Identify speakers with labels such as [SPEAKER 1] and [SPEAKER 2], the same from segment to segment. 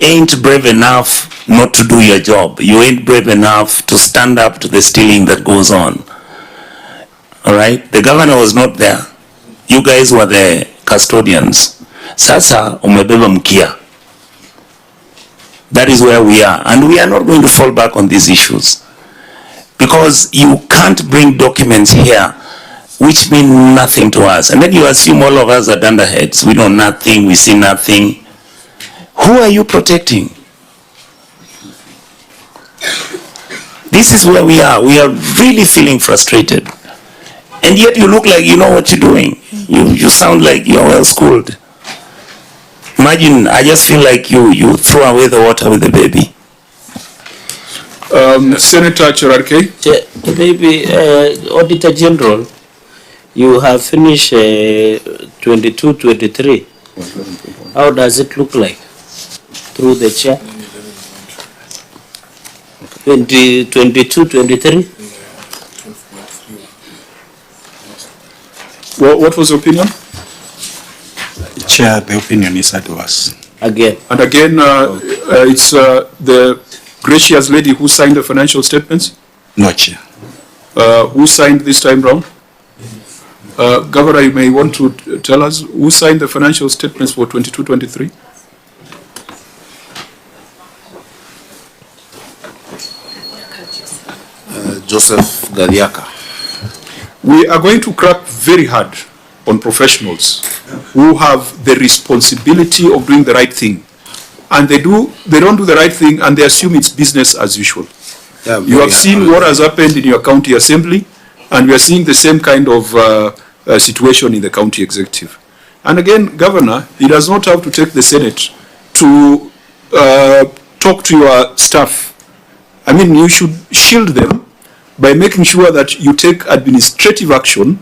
[SPEAKER 1] ain't brave enough not to do your job. You ain't brave enough to stand up to the stealing that goes on. All right? The governor was not there. You guys were the custodians. Sasa umebeba mkia. That is where we are. And we are not going to fall back on these issues. Because you can't bring documents here which mean nothing to us. And then you assume all of us are dunderheads. We know nothing, we see nothing. Who are you protecting? This is where we are. We are really feeling frustrated. And yet you look like you know what you're doing. You sound like you're well schooled. Imagine, I just feel like you throw away the water with the baby.
[SPEAKER 2] Senator Cherarke.
[SPEAKER 3] Maybe Auditor General, you have finished 22-23. How does it look like through the chair? 22-23.
[SPEAKER 2] What was your opinion?
[SPEAKER 4] Chair, the opinion is adverse.
[SPEAKER 3] Again.
[SPEAKER 2] And again, it's the gracious lady who signed the financial statements?
[SPEAKER 4] No, Chair.
[SPEAKER 2] Who signed this time round? Governor, you may want to tell us who signed the financial statements for 22-23?
[SPEAKER 5] Joseph Gadiaka.
[SPEAKER 2] We are going to crack very hard on professionals who have the responsibility of doing the right thing. And they don't do the right thing and they assume it's business as usual. Yeah, you have seen what has happened in your county assembly, and we are seeing the same kind of situation in the county executive. And again, Governor, he does not have to take the Senate to talk to your staff. I mean, you should shield them by making sure that you take administrative action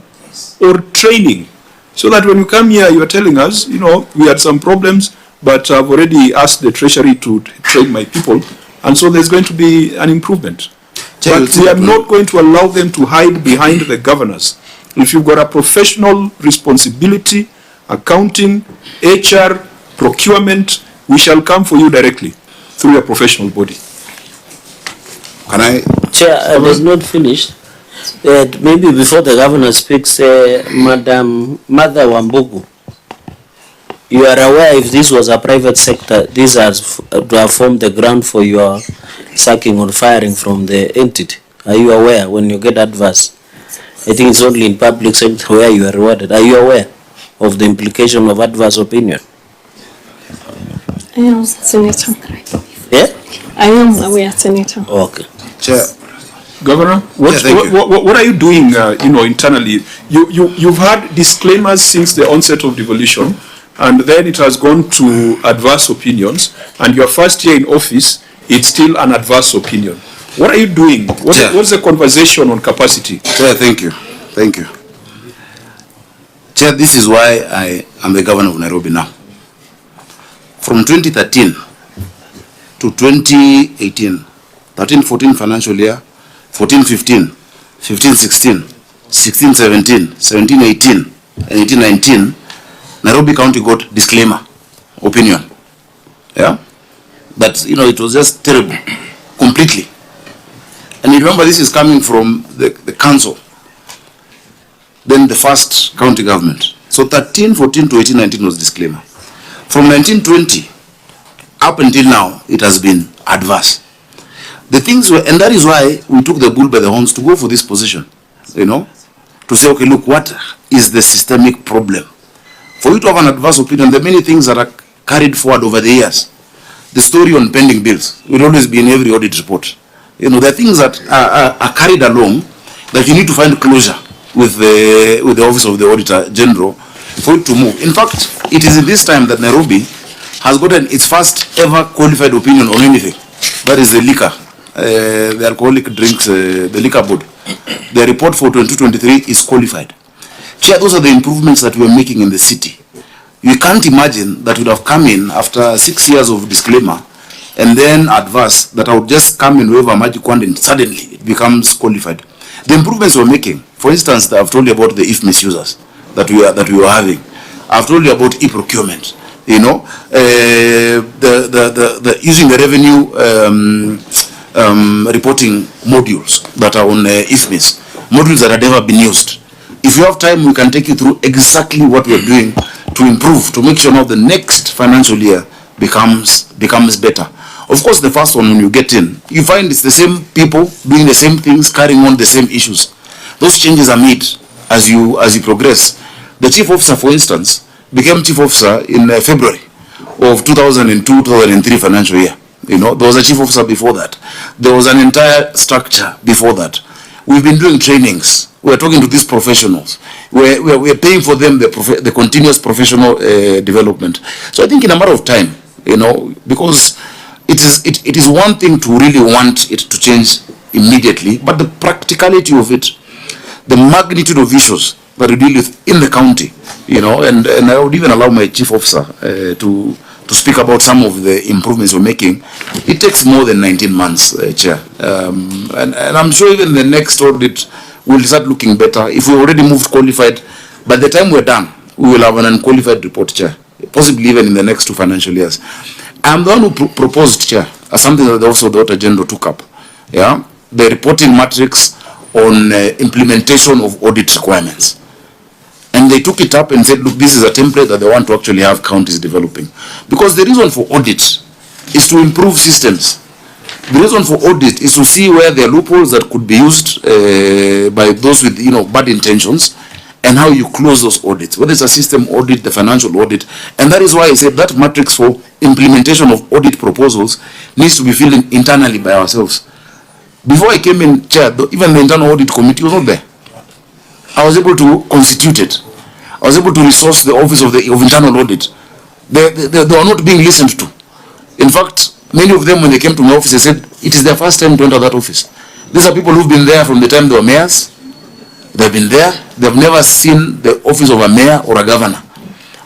[SPEAKER 2] or training, so that when you come here, you are telling us, you know, we had some problems, but I've already asked the Treasury to train my people, and so there's going to be an improvement. But we are not going to allow them to hide behind the governors. If you've got a professional responsibility, accounting, HR, procurement, we shall come for you directly through your professional body.
[SPEAKER 5] Can I?
[SPEAKER 3] Chair, I was not finished. Maybe before the governor speaks, Madam Mother Wambugu, you are aware if this was a private sector, this has to have formed the ground for your sacking or firing from the entity. Are you aware when you get adverse? I think it's only in public sector where you are rewarded. Are you aware of the implication of adverse opinion?
[SPEAKER 6] I am, Senator.
[SPEAKER 3] Yeah?
[SPEAKER 6] I am aware, Senator.
[SPEAKER 3] Okay.
[SPEAKER 5] Chair.
[SPEAKER 2] Governor, what are you doing, internally? You've had disclaimers since the onset of devolution, and then it has gone to adverse opinions, and your first year in office, it's still an adverse opinion. What are you doing? What's the conversation on capacity?
[SPEAKER 5] Chair, thank you. Thank you. Chair, this is why I am the governor of Nairobi now. From 2013 to 2018, 13-14 financial year, 14-15, 15-16, 16-17, 17-18, and 18-19, Nairobi County got disclaimer, opinion. Yeah? That, it was just terrible, completely. And you remember this is coming from the council, then the first county government. So 13-14 to 18-19 was disclaimer. From 1920 up until now, it has been adverse. The things were, and that is why we took the bull by the horns to go for this position, to say, okay, look, what is the systemic problem? For you to have an adverse opinion, there are many things that are carried forward over the years. The story on pending bills will always be in every audit report. There are things that are carried along that you need to find closure with the Office of the Auditor General for it to move. In fact, it is in this time that Nairobi has gotten its first ever qualified opinion on anything. That is the liquor. The alcoholic drinks, the liquor board. The report for 2023 is qualified. Chair, those are the improvements that we are making in the city. You can't imagine that would have come in after 6 years of disclaimer and then adverse, that I would just come in wave a magic wand and suddenly it becomes qualified. The improvements we're making, for instance, I've told you about the if misusers that we were having. I've told you about e-procurement. You know, using the revenue reporting modules that are on IFMIS, modules that have never been used. If you have time, we can take you through exactly what we're doing to improve, to make sure now the next financial year becomes better. Of course, the first one, when you get in, you find it's the same people doing the same things, carrying on the same issues. Those changes are made as you progress. The chief officer, for instance, became chief officer in February of 2002-2003 financial year. You know, there was a chief officer before that. There was an entire structure before that. We've been doing trainings. We're talking to these professionals. We're paying for them the continuous professional development. So I think in a matter of time, you know, because it is one thing to really want it to change immediately, but the practicality of it, the magnitude of issues that we deal with in the county, you know, and I would even allow my chief officer to speak about some of the improvements we're making. It takes more than 19 months, Chair. And I'm sure even the next audit will start looking better. If we already moved qualified, by the time we're done, we will have an unqualified report, Chair, possibly even in the next 2 financial years. I'm the one who proposed, Chair, as something that also the Auditor General took up, yeah, the reporting matrix on implementation of audit requirements. And they took it up and said, look, this is a template that they want to actually have counties developing. Because the reason for audit is to improve systems. The reason for audit is to see where there are loopholes that could be used by those with, you know, bad intentions, and how you close those audits, whether it's a system audit, the financial audit. And that is why I said that matrix for implementation of audit proposals needs to be filled in internally by ourselves. Before I came in, Chair, even the internal audit committee was not there. I was able to constitute it. I was able to resource the office of internal audit. They were not being listened to. In fact, many of them, when they came to my office, they said it is their first time to enter that office. These are people who've been there from the time they were mayors. They've been there. They've never seen the office of a mayor or a governor.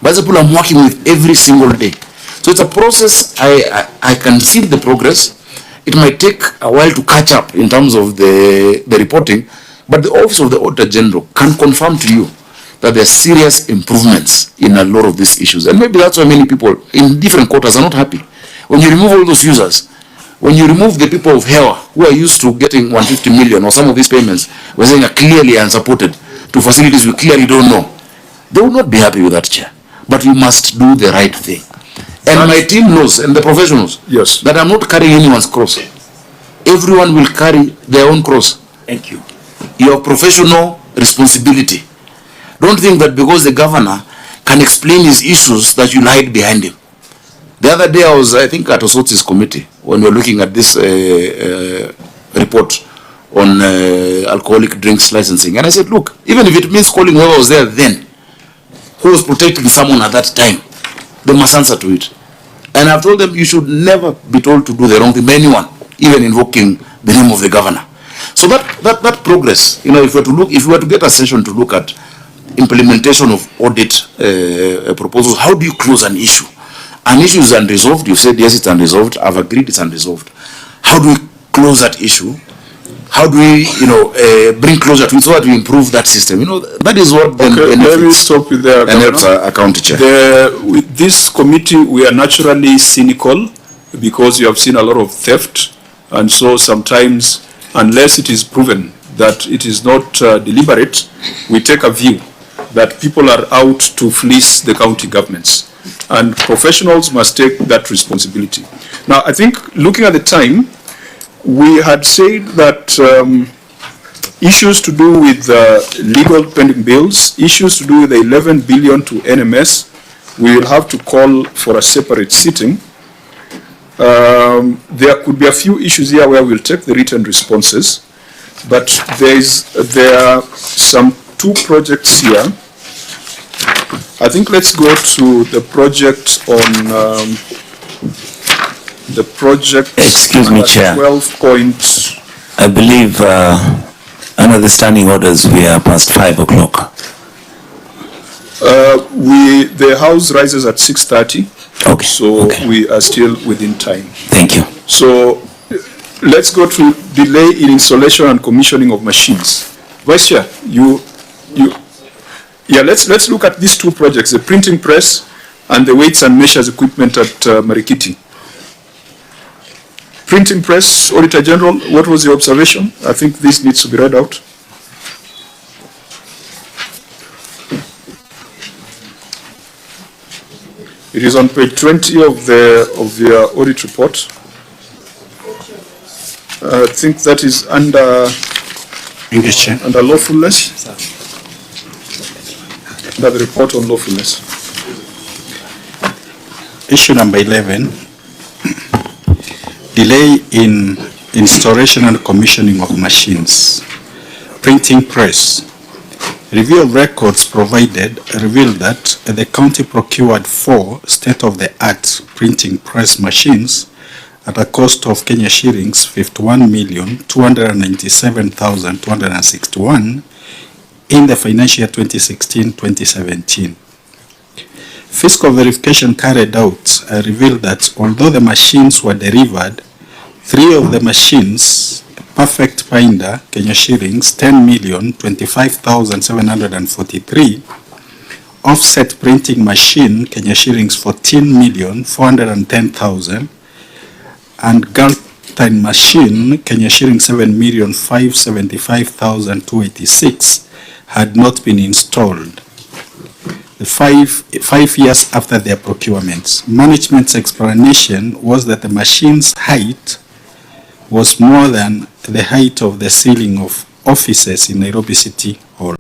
[SPEAKER 5] But these people I'm working with every single day. So it's a process. I can see the progress. It might take a while to catch up in terms of the reporting, but the Office of the Auditor General can confirm to you that there are serious improvements in a lot of these issues. And maybe that's why many people in different quarters are not happy. When you remove all those users, when you remove the people of Hewa who are used to getting 150 million or some of these payments, we're saying are clearly unsupported to facilities we clearly don't know, they will not be happy with that, Chair. But we must do the right thing. And my team knows, and the professionals,
[SPEAKER 2] yes,
[SPEAKER 5] that I'm not carrying anyone's cross. Everyone will carry their own cross.
[SPEAKER 1] Thank you.
[SPEAKER 5] Your professional responsibility. Don't think that because the governor can explain his issues that you'll hide behind him. The other day I was, I think, at Osoti's committee when we were looking at this report on alcoholic drinks licensing. And I said, look, even if it means calling whoever was there then, who was protecting someone at that time, they must answer to it. And I've told them you should never be told to do the wrong thing by anyone, even invoking the name of the governor. So that progress, you know, if we were to get a session to look at implementation of audit proposals, how do you close an issue? An issue is unresolved. You've said yes, it's unresolved. I've agreed it's unresolved. How do we close that issue? How do we, you know, bring closure to it so that we improve that system? You know, that is what then benefits.
[SPEAKER 2] Let me stop you there,
[SPEAKER 5] and helps our county chair.
[SPEAKER 2] With this committee, we are naturally cynical because you have seen a lot of theft, and so sometimes, unless it is proven that it is not deliberate, we take a view that people are out to fleece the county governments, and professionals must take that responsibility. Now, I think looking at the time, we had said that issues to do with legal pending bills, issues to do with the 11 billion to NMS, we will have to call for a separate sitting. There could be a few issues here where we'll take the written responses, but there are some 2 projects here. I think let's go to the project on the project.
[SPEAKER 1] Excuse me, Chair.
[SPEAKER 2] 12 points.
[SPEAKER 1] I believe under the standing orders we are past 5 o'clock.
[SPEAKER 2] The House rises at 6:30.
[SPEAKER 1] Okay.
[SPEAKER 2] So
[SPEAKER 1] okay.
[SPEAKER 2] we are still within time.
[SPEAKER 1] Thank you.
[SPEAKER 2] So let's go to delay in installation and commissioning of machines. Vice Chair, yeah, let's look at these 2 projects, the printing press and the weights and measures equipment at Marikiti. Printing press, Auditor General, what was your observation? I think this needs to be read out. It is on page 20 of the audit report. I think that is under lawfulness. Under the report on lawfulness.
[SPEAKER 4] Issue number 11, delay in installation and commissioning of machines. Printing press. Review of records provided revealed that the county procured 4 state-of-the-art printing press machines at a cost of Kenya shillings 51,297,261 in the financial year 2016-2017. Fiscal verification carried out revealed that although the machines were delivered, 3 of the machines, perfect binder, Kenya shillings 10,025,743, offset printing machine, Kenya shillings 14,410,000, and Galtine machine, Kenya shillings 7,575,286, had not been installed. The five years after their procurements. Management's explanation was that the machine's height was more than the height of the ceiling of offices in Nairobi City Hall.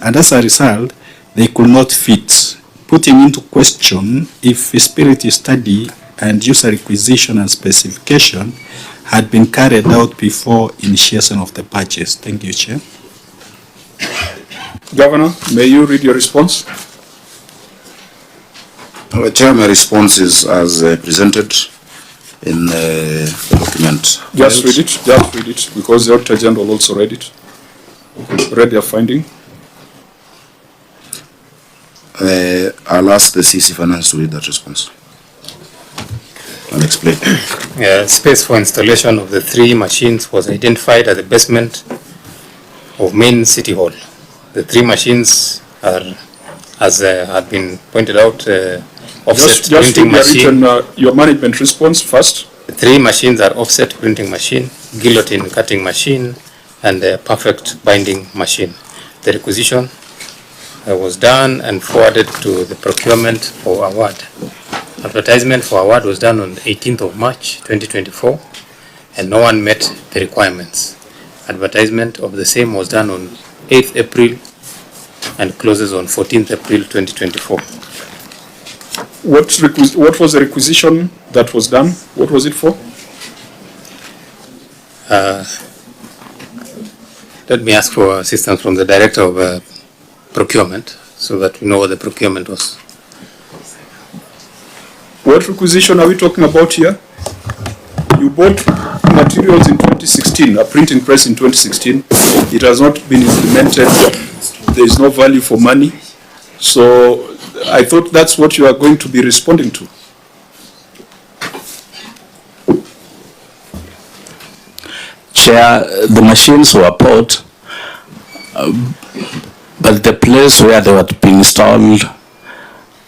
[SPEAKER 4] And as a result, they could not fit, putting into question if feasibility study and user requisition and specification had been carried out before initiation of the purchase. Thank you, Chair.
[SPEAKER 2] Governor, may you read your response?
[SPEAKER 5] Chair, my response is as presented in the document.
[SPEAKER 2] Just read it, because the Auditor General also read it. Read their finding.
[SPEAKER 5] I'll ask the CC Finance to read that response. I'll explain.
[SPEAKER 7] Space for installation of the 3 machines was identified at the basement of main City Hall. The 3 machines are, as had been pointed out, offset printing machine.
[SPEAKER 2] Your management response first.
[SPEAKER 7] The 3 machines are offset printing machine, guillotine cutting machine, and the perfect binding machine. The requisition was done and forwarded to the procurement for award. Advertisement for award was done on the 18th of March 2024, and no one met the requirements. Advertisement of the same was done on 8th April and closes on 14th April 2024.
[SPEAKER 2] What was the requisition that was done? What was it for?
[SPEAKER 7] Let me ask for assistance from the Director of Procurement so that we know what the procurement was.
[SPEAKER 2] What requisition are we talking about here? You bought materials in 2016, a printing press in 2016. It has not been implemented. There is no value for money. So I thought that's what you are going to be responding to.
[SPEAKER 1] Chair, the machines were bought, but the place where they were being installed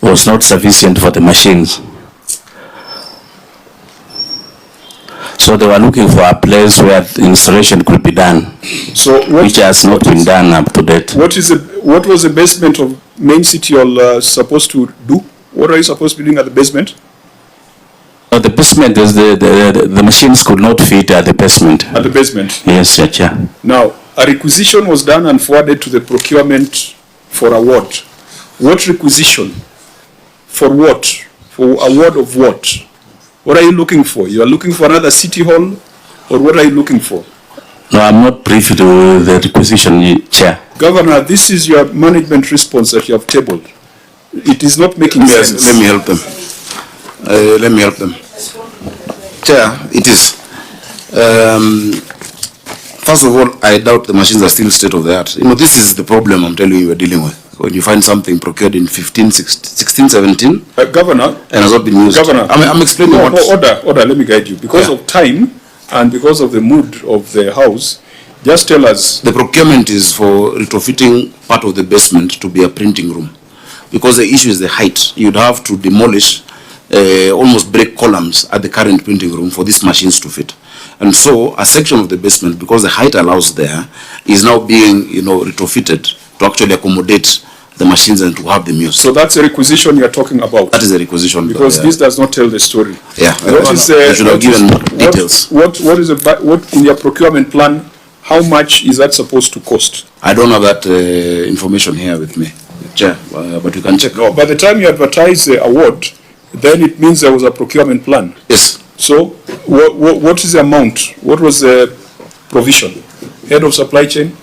[SPEAKER 1] was not sufficient for the machines. So they were looking for a place where the installation could be done, which has not been done up to date.
[SPEAKER 2] What was the basement of main City Hall supposed to do? What are you supposed to be doing at the basement?
[SPEAKER 1] The basement is the machines could not fit at the basement.
[SPEAKER 2] At the basement?
[SPEAKER 1] Yes, Chair.
[SPEAKER 2] Now, a requisition was done and forwarded to the procurement for award. What requisition? For what? For award of what? What are you looking for? You are looking for another City Hall, or what are you looking for?
[SPEAKER 1] No, I'm not privy to the requisition, Chair.
[SPEAKER 2] Governor, this is your management response that you have tabled. It is not making sense.
[SPEAKER 5] Let me help them. Let me help them. Chair, it is. First of all, I doubt the machines are still state of the art. You know, this is the problem I'm telling you we're dealing with. When you find something procured in 16, 17,
[SPEAKER 2] Governor,
[SPEAKER 5] and has not been used.
[SPEAKER 2] Governor,
[SPEAKER 5] I'm explaining what.
[SPEAKER 2] Order, let me guide you. Because of time and because of the mood of the house, just tell us.
[SPEAKER 5] The procurement is for retrofitting part of the basement to be a printing room. because the issue is the height. You'd have to demolish, almost break columns at the current printing room for these machines to fit. And so a section of the basement, because the height allows there, is now being, retrofitted to actually accommodate the machines and to have them used.
[SPEAKER 2] So that's a requisition you're talking about?
[SPEAKER 5] That is a requisition.
[SPEAKER 2] Because this does not tell the story.
[SPEAKER 5] Yeah,
[SPEAKER 2] What is,
[SPEAKER 5] I should have given details.
[SPEAKER 2] What in your procurement plan, how much is that supposed to cost?
[SPEAKER 5] I don't have that information here with me, Chair, but you can check.
[SPEAKER 2] No, by the time you advertise the award, then it means there was a procurement plan.
[SPEAKER 5] Yes.
[SPEAKER 2] So what is the amount? What was the provision? Head of supply chain?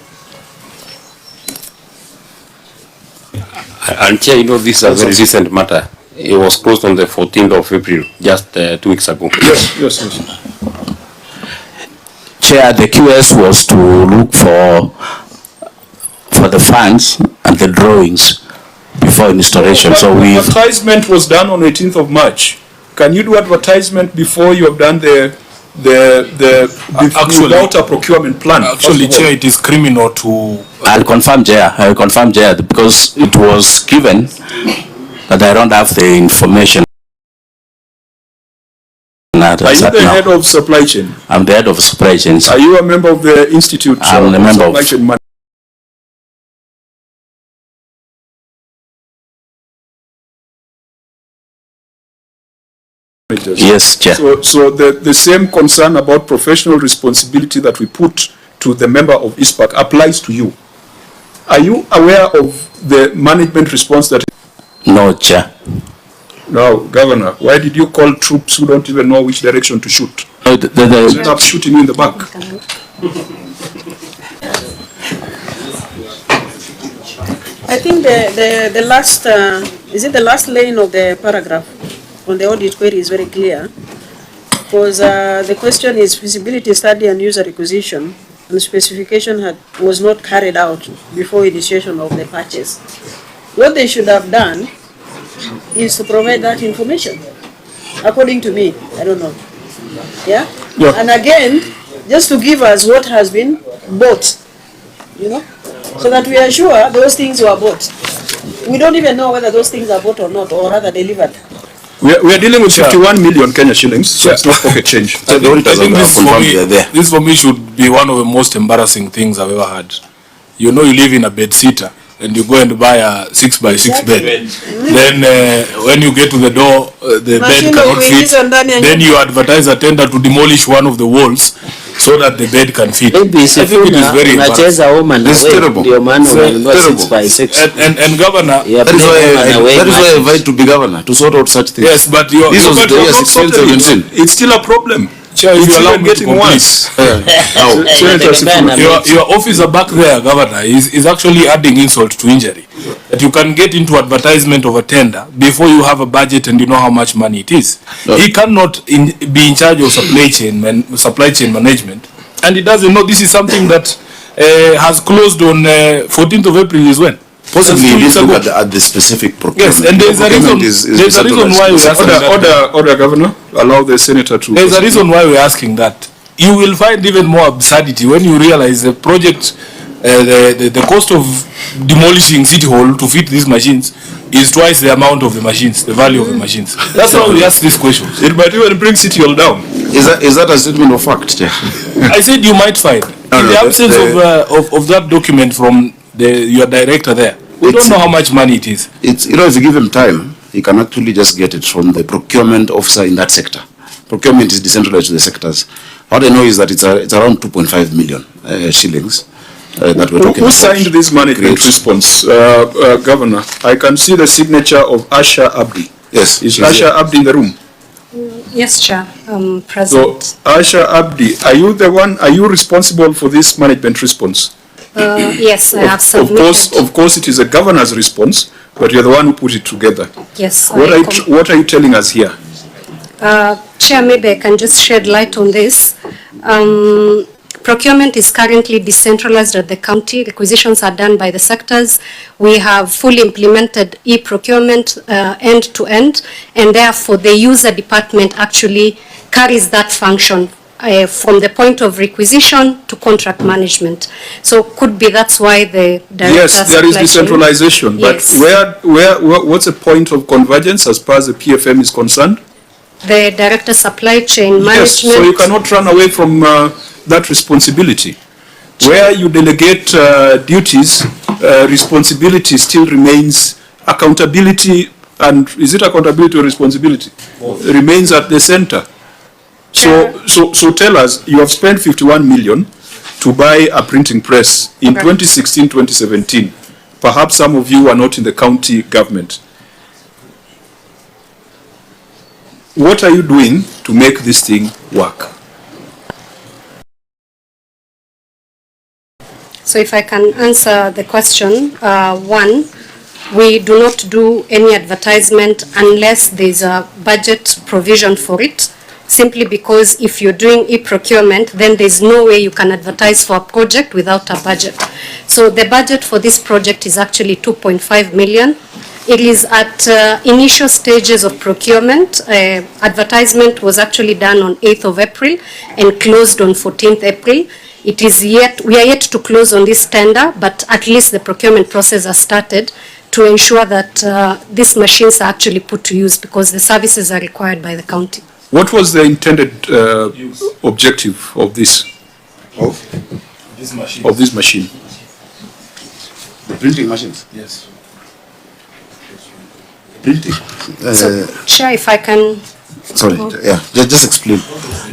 [SPEAKER 8] And Chair, this is a very recent matter. It was closed on the 14th of April, just 2 weeks ago.
[SPEAKER 2] Yes.
[SPEAKER 3] Chair, the QS was to look for the funds and the drawings before installation. So
[SPEAKER 2] advertisement was done on 18th of March. Can you do advertisement before you have done without a procurement plan?
[SPEAKER 9] Actually, Chair, it is criminal to...
[SPEAKER 3] I'll confirm, Chair, because it was given, but I don't have the information.
[SPEAKER 2] Are you the head of supply chain?
[SPEAKER 3] I'm the head of supply chain.
[SPEAKER 2] Are you a member of the Institute?
[SPEAKER 3] I'm a member of
[SPEAKER 2] supply chain managers?
[SPEAKER 3] Yes, Chair.
[SPEAKER 2] So the same concern about professional responsibility that we put to the member of ISPAC applies to you. Are you aware of the management response that?
[SPEAKER 3] No, Chair.
[SPEAKER 2] Now, Governor, why did you call troops who don't even know which direction to shoot? Ended up shooting you in the back.
[SPEAKER 10] I think the last, is it the last line of the paragraph on the audit query is very clear, because the question is feasibility study and user requisition, and specification was not carried out before initiation of the purchase. What they should have done is to provide that information, according to me. I don't know. Yeah? And again, just to give us what has been bought, so that we are sure those things were bought. We don't even know whether those things are bought or not, or rather delivered.
[SPEAKER 2] We are dealing with 51 million Kenya shillings, so it's not pocket change.
[SPEAKER 9] I think this for me should be one of the most embarrassing things I've ever had. You live in a bed sitter, and you go and buy a 6x6 bed. Then when you get to the door, the bed cannot fit. Then you advertise a tender to demolish one of the walls so that the bed can fit.
[SPEAKER 3] Maybe
[SPEAKER 9] I think it is very embarrassing.
[SPEAKER 5] It's terrible.
[SPEAKER 9] And Governor,
[SPEAKER 5] that is why I invite to be governor, to sort out such things.
[SPEAKER 9] yes, but
[SPEAKER 5] This was the year 16, 17.
[SPEAKER 2] It's still a problem.
[SPEAKER 9] Chair, if
[SPEAKER 2] It's
[SPEAKER 9] you allow
[SPEAKER 2] even
[SPEAKER 9] me to
[SPEAKER 2] getting
[SPEAKER 9] complete.
[SPEAKER 2] worse.
[SPEAKER 3] Senator Sifuna.
[SPEAKER 9] Your officer back there, Governor, is actually adding insult to injury. That you can get into advertisement of a tender before you have a budget and you know how much money it is.
[SPEAKER 5] No.
[SPEAKER 9] He cannot be in charge of supply chain management, and he doesn't know this is something that has closed on 14th of April is when?
[SPEAKER 5] Possibly you need to look at the specific procurement.
[SPEAKER 9] Yes, and there's a reason. There's a reason why we're asking that.
[SPEAKER 2] Order, Governor. Allow the senator to.
[SPEAKER 9] There's a reason why we're asking that. You will find even more absurdity when you realize the project, the cost of demolishing City Hall to fit these machines is twice the amount of the machines, the value of the machines. That's why we ask these questions.
[SPEAKER 2] It might even bring City Hall down.
[SPEAKER 5] Is that a statement of fact, Chair?
[SPEAKER 9] I said you might find. In the absence of that document from your director there, we don't know how much money it is.
[SPEAKER 5] It's, if you give him time, he can actually just get it from the procurement officer in that sector. Procurement is decentralized to the sectors. What I know is that it's around 2.5 million shillings that we're talking about.
[SPEAKER 2] Who signed this management response, Governor? I can see the signature of AJAABU.
[SPEAKER 5] Yes.
[SPEAKER 2] Is AJAABU in the room?
[SPEAKER 6] Yes, Chair. Present.
[SPEAKER 2] So, AJAABU, are you responsible for this management response?
[SPEAKER 6] Yes, I have submitted.
[SPEAKER 2] Of course, it is a governor's response, but you're the one who put it together.
[SPEAKER 6] Yes.
[SPEAKER 2] What are you telling us here?
[SPEAKER 6] Chair, maybe I can just shed light on this. Procurement is currently decentralized at the county. Requisitions are done by the sectors. We have fully implemented e-procurement end to end, and therefore the user department actually carries that function from the point of requisition to contract management. So could be that's why the
[SPEAKER 2] Yes, there is decentralization,
[SPEAKER 6] Yes.
[SPEAKER 2] but what's the point of convergence as far as the PFM is concerned?
[SPEAKER 6] The director supply chain management.
[SPEAKER 2] Yes, so you cannot run away from that responsibility. Where you delegate duties, responsibility still remains. Accountability, and is it accountability or responsibility? Remains at the center. So tell us, you have spent 51 million to buy a printing press in 2016-2017. Perhaps some of you are not in the county government. What are you doing to make this thing work?
[SPEAKER 6] So if I can answer the question, one, we do not do any advertisement unless there's a budget provision for it, simply because if you're doing e-procurement, then there's no way you can advertise for a project without a budget. So the budget for this project is actually 2.5 million. It is at initial stages of procurement. Advertisement was actually done on 8th of April and closed on 14th April. It is we are yet to close on this tender, but at least the procurement process has started to ensure that these machines are actually put to use because the services are required by the county.
[SPEAKER 2] What was the intended objective of this? Of this machine?
[SPEAKER 5] The printing machines?
[SPEAKER 2] Yes.
[SPEAKER 5] Printing?
[SPEAKER 6] So, Chair, if I can...
[SPEAKER 5] Sorry, yeah, just explain.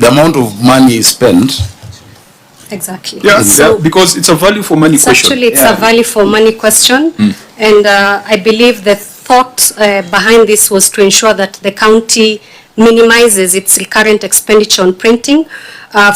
[SPEAKER 5] The amount of money spent.
[SPEAKER 6] Exactly.
[SPEAKER 2] Yeah,
[SPEAKER 6] so
[SPEAKER 2] because it's a value for money question.
[SPEAKER 6] Actually, it's a value for money question. And I believe the thought behind this was to ensure that the county minimizes its recurrent expenditure on printing.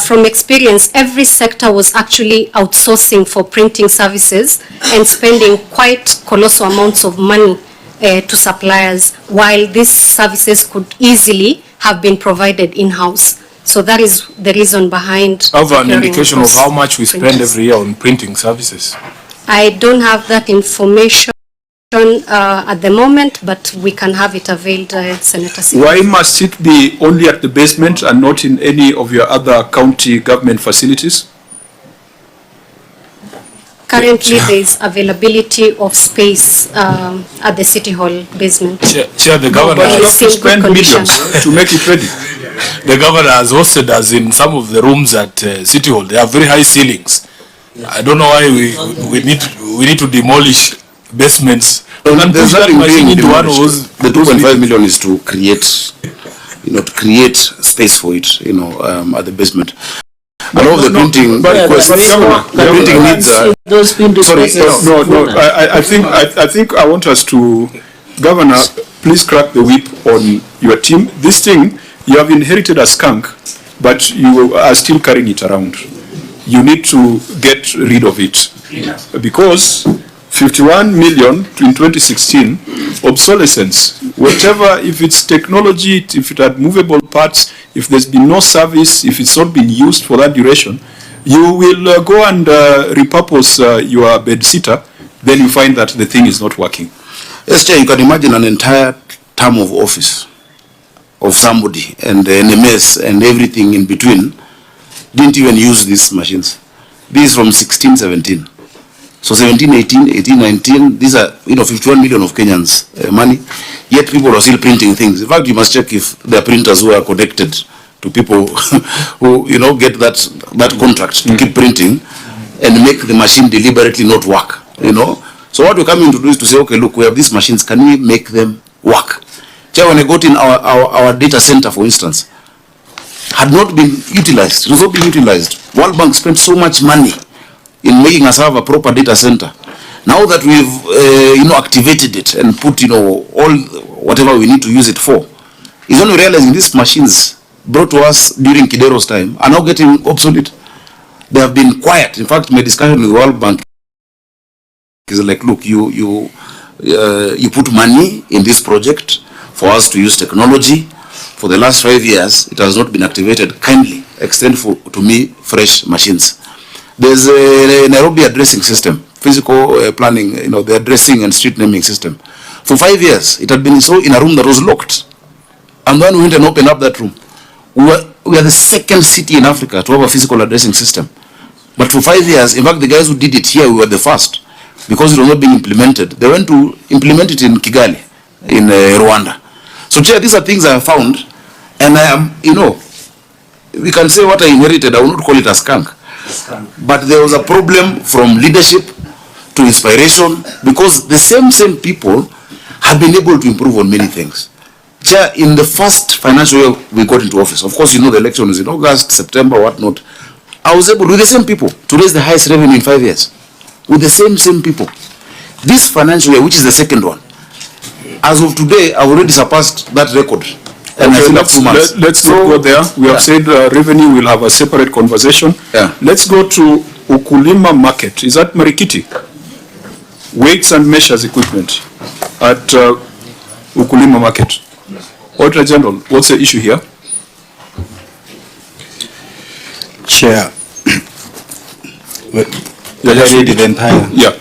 [SPEAKER 6] From experience, every sector was actually outsourcing for printing services and spending quite colossal amounts of money to suppliers, while these services could easily have been provided in-house. So that is the reason behind...
[SPEAKER 9] Have an indication of how much we spend every year on printing services?
[SPEAKER 6] I don't have that information at the moment, but we can have it availed, Senator Sifuna.
[SPEAKER 2] Why must it be only at the basement and not in any of your other county government facilities?
[SPEAKER 6] Currently, there is availability of space at the City Hall basement.
[SPEAKER 9] Chair, the governor...
[SPEAKER 2] But you have to spend millions to make it ready.
[SPEAKER 9] The governor has hosted us in some of the rooms at City Hall. They have very high ceilings. I don't know why we need to demolish basements.
[SPEAKER 5] No, there's nothing being
[SPEAKER 9] into one of
[SPEAKER 5] demolished.
[SPEAKER 9] those.
[SPEAKER 5] The 2.5 million is to create, to create space for it, at the basement. A lot of the printing requests, the printing needs are...
[SPEAKER 3] Those printing presses.
[SPEAKER 2] I think I want us to, Governor, please crack the whip on your team. This thing, you have inherited a skunk, but you are still carrying it around. You need to get rid of it. Because 51 million in 2016, obsolescence, whatever, if it's technology, if it had movable parts, if there's been no service, if it's not been used for that duration, you will go and repurpose your bed sitter, then you find that the thing is not working.
[SPEAKER 5] Yes, Chair, you can imagine an entire term of office of somebody and the NMS and everything in between didn't even use these machines. This is from 16, 17. So 17, 18, 18, 19, these are, 51 million of Kenyans money, yet people are still printing things. In fact, you must check if there are printers who are connected to people who, get that contract to keep printing and make the machine deliberately not work, So what we're coming to do is to say, okay, look, we have these machines, can we make them work? Chair, when I got in our data center, for instance, had not been utilized, it was not being utilized. World Bank spent so much money in making us have a proper data center. Now that we've, activated it and put, all whatever we need to use it for, is only realizing these machines brought to us during Kidero's time are now getting obsolete. They have been quiet. In fact, my discussion with the World Bank is like, look, you put money in this project for us to use technology. For the last 5 years, it has not been activated. Kindly extend to me fresh machines. There's a Nairobi addressing system, physical planning, the addressing and street naming system. For 5 years, it had been so in a room that was locked. And when we went and opened up that room, we we are the second city in Africa to have a physical addressing system. But for 5 years, in fact, the guys who did it here, we were the first, because it was not being implemented. They went to implement it in Kigali, in Rwanda. So, Chair, these are things I have found, and I am, you know, we can say what I inherited, I will not call it a skunk. But there was a problem from leadership to inspiration, because the same people have been able to improve on many things. Chair, in the first financial year we got into office, of course, you know the election is in August, September, whatnot. I was able, with the same people, to raise the highest revenue in 5 years. With the same people. This financial year, which is the second one, as of today, I've already surpassed that record. And
[SPEAKER 2] okay, let's not go there. We have said revenue will have a separate conversation.
[SPEAKER 5] Yeah.
[SPEAKER 2] Let's go to Ukulima Market. Is that Marikiti? Weights and measures equipment at Ukulima Market. Auditor General, what's the issue here?
[SPEAKER 4] Chair, well, I read the entire.
[SPEAKER 2] Yeah.